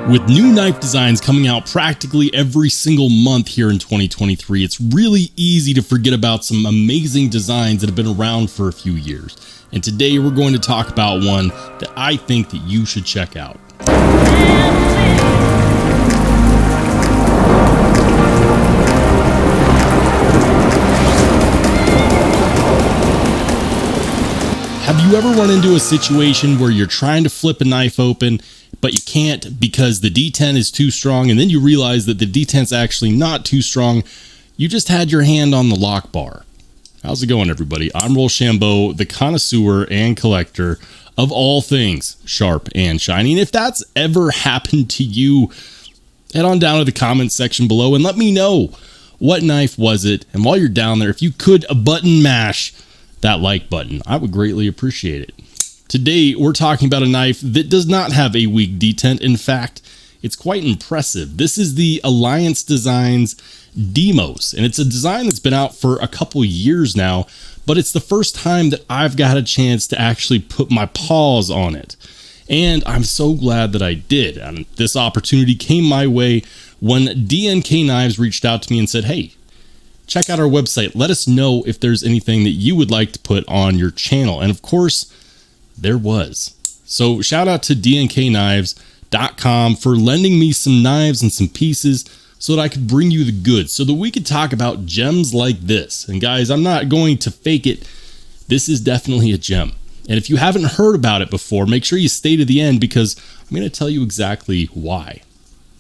With new knife designs coming out practically every single month here in 2023, it's really easy to forget about some amazing designs that have been around for a few years. And today we're going to talk about one that I think that you should check out. Have you ever run into a situation where you're trying to flip a knife open, but you can't because the D10 is too strong, and then you realize that the D10 is actually not too strong? You just had your hand on the lock bar. How's it going, everybody? I'm Rollshambo, the connoisseur and collector of all things sharp and shiny. And if that's ever happened to you, head on down to the comments section below and let me know, what knife was it? And while you're down there, if you could button mash that like button, I would greatly appreciate it. Today, we're talking about a knife that does not have a weak detent. In fact, it's quite impressive. This is the Alliance Designs Deimos, and it's a design that's been out for a couple years now, but it's the first time that I've got a chance to actually put my paws on it. And I'm so glad that I did. And this opportunity came my way when DNK Knives reached out to me and said, hey, check out our website. Let us know if there's anything that you would like to put on your channel. And of course, there was. So shout out to dnkknives.com for lending me some knives and some pieces so that I could bring you the goods, so that we could talk about gems like this. And guys, I'm not going to fake it. This is definitely a gem. And if you haven't heard about it before, make sure you stay to the end, because I'm going to tell you exactly why.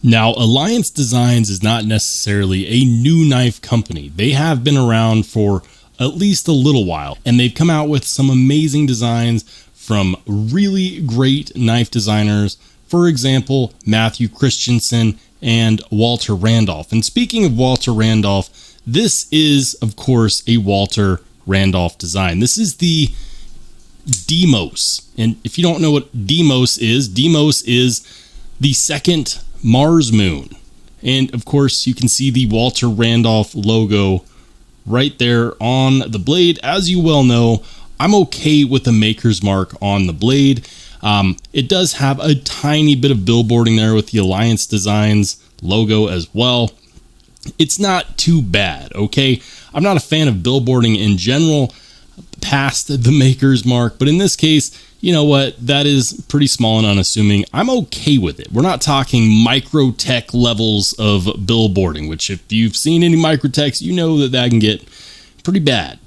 Now, Alliance Designs is not necessarily a new knife company. They have been around for at least a little while, and they've come out with some amazing designs from really great knife designers. For example, Matthew Christensen and Walter Randolph. And speaking of Walter Randolph, this is, of course, a Walter Randolph design. This is the Deimos. And if you don't know what Deimos is the second Mars moon. And of course, you can see the Walter Randolph logo right there on the blade. As you well know, I'm okay with the maker's mark on the blade. It does have a tiny bit of billboarding there with the Alliance Designs logo as well. It's not too bad, okay? I'm not a fan of billboarding in general past the maker's mark, but in this case, you know what? That is pretty small and unassuming. I'm okay with it. We're not talking microtech levels of billboarding, which if you've seen any microtechs, you know that that can get pretty bad.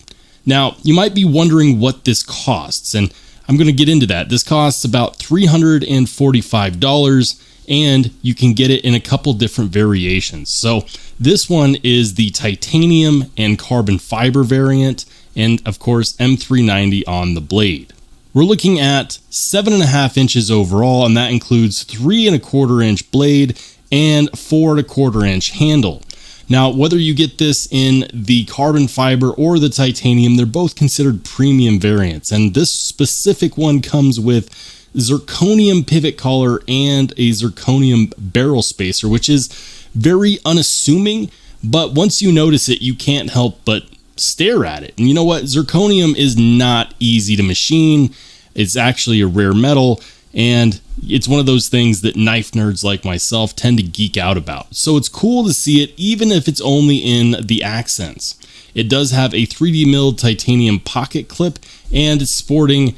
Now, you might be wondering what this costs, and I'm going to get into that. This costs about $345, and you can get it in a couple different variations. So this one is the titanium and carbon fiber variant, and of course M390 on the blade. We're looking at 7.5 inches overall, and that includes 3¼ inch blade and 4¼ inch handle. Now, whether you get this in the carbon fiber or the titanium, they're both considered premium variants. And this specific one comes with zirconium pivot collar and a zirconium barrel spacer, which is very unassuming, but once you notice it, you can't help but stare at it. And you know what? Zirconium is not easy to machine. It's actually a rare metal, and it's one of those things that knife nerds like myself tend to geek out about. So it's cool to see it, even if it's only in the accents. It does have a 3D milled titanium pocket clip, and it's sporting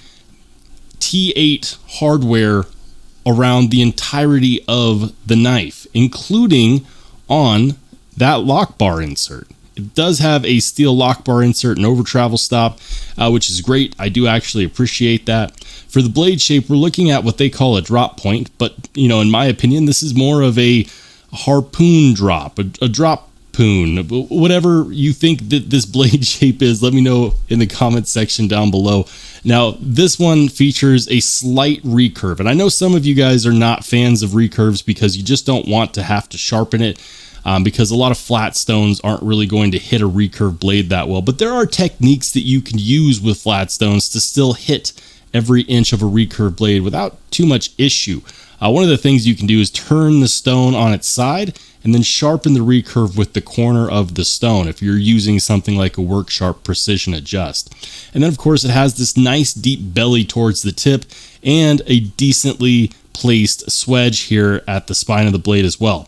T8 hardware around the entirety of the knife, including on that lock bar insert. It does have a steel lock bar insert and over travel stop, which is great. I do actually appreciate that. For the blade shape, we're looking at what they call a drop point, but you know, in my opinion, this is more of a harpoon drop, a drop poon, whatever you think that this blade shape is. Let me know in the comments section down below. Now, this one features a slight recurve, and I know some of you guys are not fans of recurves because you just don't want to have to sharpen it. Because a lot of flat stones aren't really going to hit a recurve blade that well. But there are techniques that you can use with flat stones to still hit every inch of a recurve blade without too much issue. One of the things you can do is turn the stone on its side and then sharpen the recurve with the corner of the stone if you're using something like a Work Sharp Precision Adjust. And then of course it has this nice deep belly towards the tip and a decently placed swedge here at the spine of the blade as well.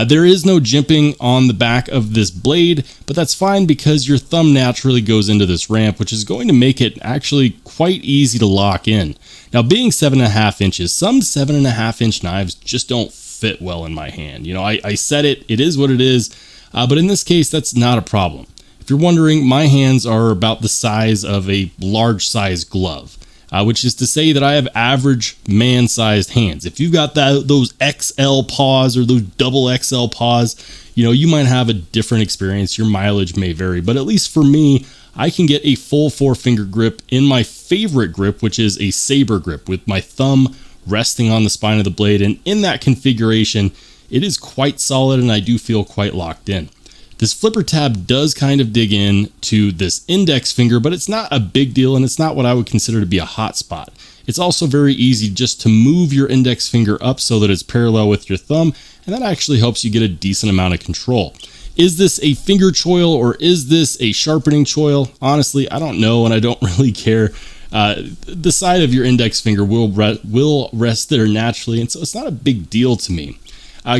There is no jimping on the back of this blade, but that's fine because your thumb naturally goes into this ramp, which is going to make it actually quite easy to lock in. Now, being 7.5 inches, some 7.5 inch knives just don't fit well in my hand. You know, I said it is what it is, but in this case, that's not a problem. If you're wondering, my hands are about the size of a large size glove. Which is to say that I have average man-sized hands. If you've got those XL paws or those double XL paws, you know, you might have a different experience. Your mileage may vary, but at least for me, I can get a full 4-finger grip in my favorite grip, which is a saber grip, with my thumb resting on the spine of the blade. And in that configuration, it is quite solid, and I do feel quite locked in. This flipper tab does kind of dig in to this index finger, but it's not a big deal, and it's not what I would consider to be a hot spot. It's also very easy just to move your index finger up so that it's parallel with your thumb, and that actually helps you get a decent amount of control. Is this a finger choil or is this a sharpening choil? Honestly, I don't know, and I don't really care. The side of your index finger will rest there naturally, and so it's not a big deal to me.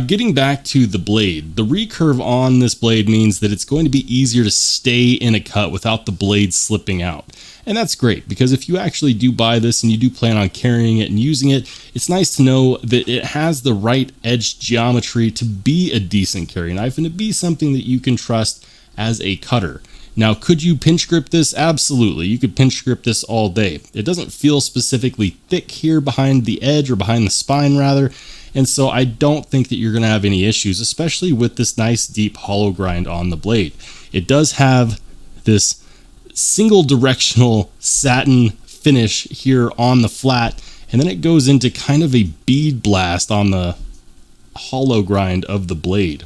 Getting back to the blade, the recurve on this blade means that it's going to be easier to stay in a cut without the blade slipping out. And that's great, because if you actually do buy this and you do plan on carrying it and using it, it's nice to know that it has the right edge geometry to be a decent carry knife and to be something that you can trust as a cutter. Now, could you pinch grip this? Absolutely. You could pinch grip this all day. It doesn't feel specifically thick here behind the edge, or behind the spine rather. And so I don't think that you're going to have any issues, especially with this nice deep hollow grind on the blade. It does have this single directional satin finish here on the flat, and then it goes into kind of a bead blast on the hollow grind of the blade.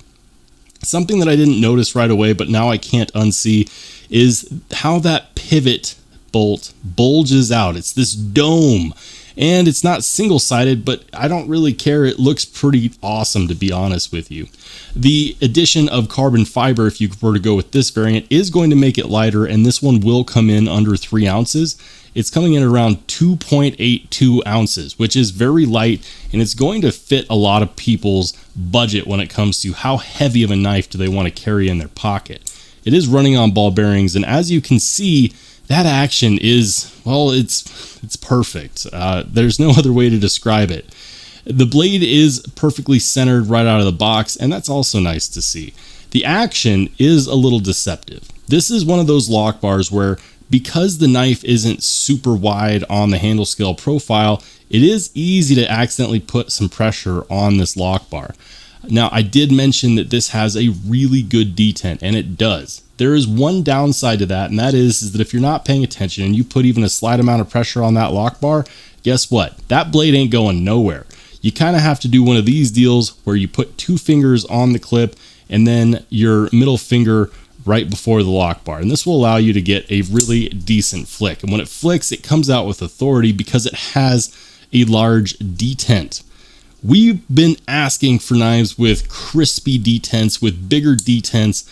Something that I didn't notice right away, but now I can't unsee, is how that pivot bolt bulges out. It's this dome. And it's not single-sided, but I don't really care. It looks pretty awesome, to be honest with you. The addition of carbon fiber, if you were to go with this variant, is going to make it lighter, and this one will come in under 3 ounces. It's coming in around 2.82 ounces, which is very light, and it's going to fit a lot of people's budget when it comes to how heavy of a knife do they want to carry in their pocket. It is running on ball bearings, and as you can see, that action is, well, it's perfect. There's no other way to describe it. The blade is perfectly centered right out of the box, and that's also nice to see. The action is a little deceptive. This is one of those lock bars where, because the knife isn't super wide on the handle scale profile, it is easy to accidentally put some pressure on this lock bar. Now, I did mention that this has a really good detent, and it does. There is one downside to that, and that is that if you're not paying attention and you put even a slight amount of pressure on that lock bar, guess what? That blade ain't going nowhere. You kind of have to do one of these deals where you put 2 fingers on the clip and then your middle finger right before the lock bar. And this will allow you to get a really decent flick. And when it flicks, it comes out with authority because it has a large detent. We've been asking for knives with crispy detents, with bigger detents,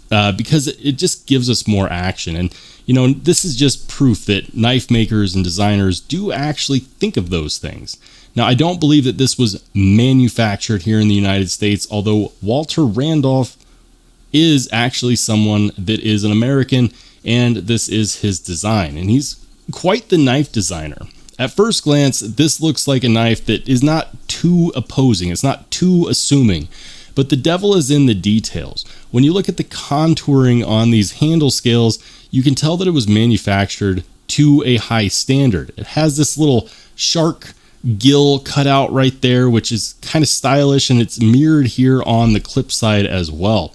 because it just gives us more action. And you know, this is just proof that knife makers and designers do actually think of those things. Now, I don't believe that this was manufactured here in the United States, although Walter Randolph is actually someone that is an American, and this is his design, and he's quite the knife designer. At first glance, this looks like a knife that is not too opposing, it's not too assuming, but the devil is in the details. When you look at the contouring on these handle scales, you can tell that it was manufactured to a high standard. It has this little shark gill cut out right there, which is kind of stylish, and it's mirrored here on the clip side as well.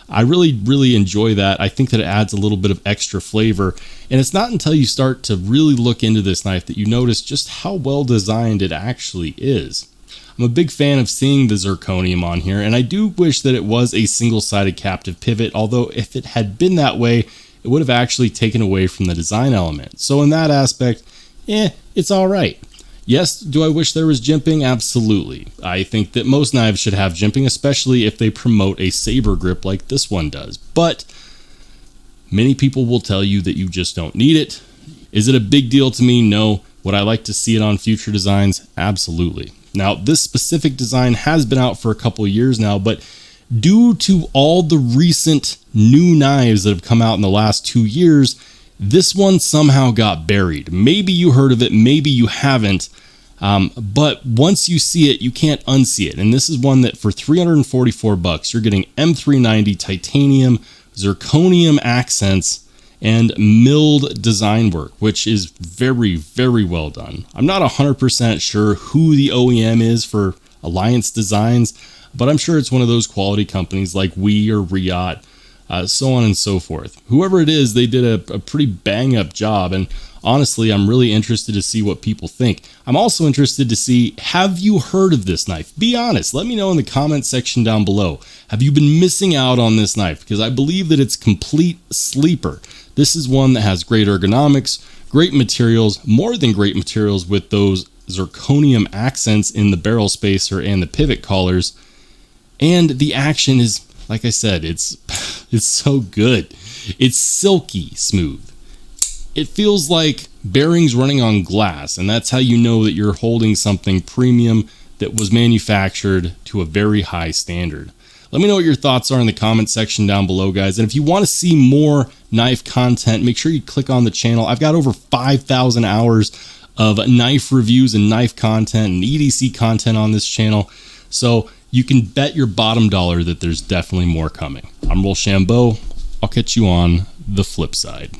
I really enjoy that. I think that it adds a little bit of extra flavor, and it's not until you start to really look into this knife that you notice just how well designed it actually is. I'm a big fan of seeing the zirconium on here, and I do wish that it was a single-sided captive pivot, although if it had been that way, it would have actually taken away from the design element. So in that aspect, it's all right. Yes, do I wish there was jimping? Absolutely. I think that most knives should have jimping, especially if they promote a saber grip like this one does. But many people will tell you that you just don't need it. Is it a big deal to me? No. Would I like to see it on future designs? Absolutely. Now, this specific design has been out for a couple of years now, but due to all the recent new knives that have come out in the last 2 years, this one somehow got buried. Maybe you heard of it, maybe you haven't, but once you see it, you can't unsee it. And this is one that for $344, you're getting M390 titanium, zirconium accents, and milled design work, which is very, very well done. I'm not 100% sure who the OEM is for Alliance Designs, but I'm sure it's one of those quality companies like We or Riot, so on and so forth. Whoever it is, they did a pretty bang up job, and honestly, I'm really interested to see what people think. I'm also interested to see, have you heard of this knife? Be honest, let me know in the comment section down below. Have you been missing out on this knife? Because I believe that it's complete sleeper. This is one that has great ergonomics, great materials, more than great materials with those zirconium accents in the barrel spacer and the pivot collars. And the action is, like I said, it's so good. It's silky smooth. It feels like bearings running on glass, and that's how you know that you're holding something premium that was manufactured to a very high standard. Let me know what your thoughts are in the comment section down below, guys. And if you want to see more knife content, make sure you click on the channel. I've got over 5,000 hours of knife reviews and knife content and EDC content on this channel. So you can bet your bottom dollar that there's definitely more coming. I'm Rollshambo. I'll catch you on the flip side.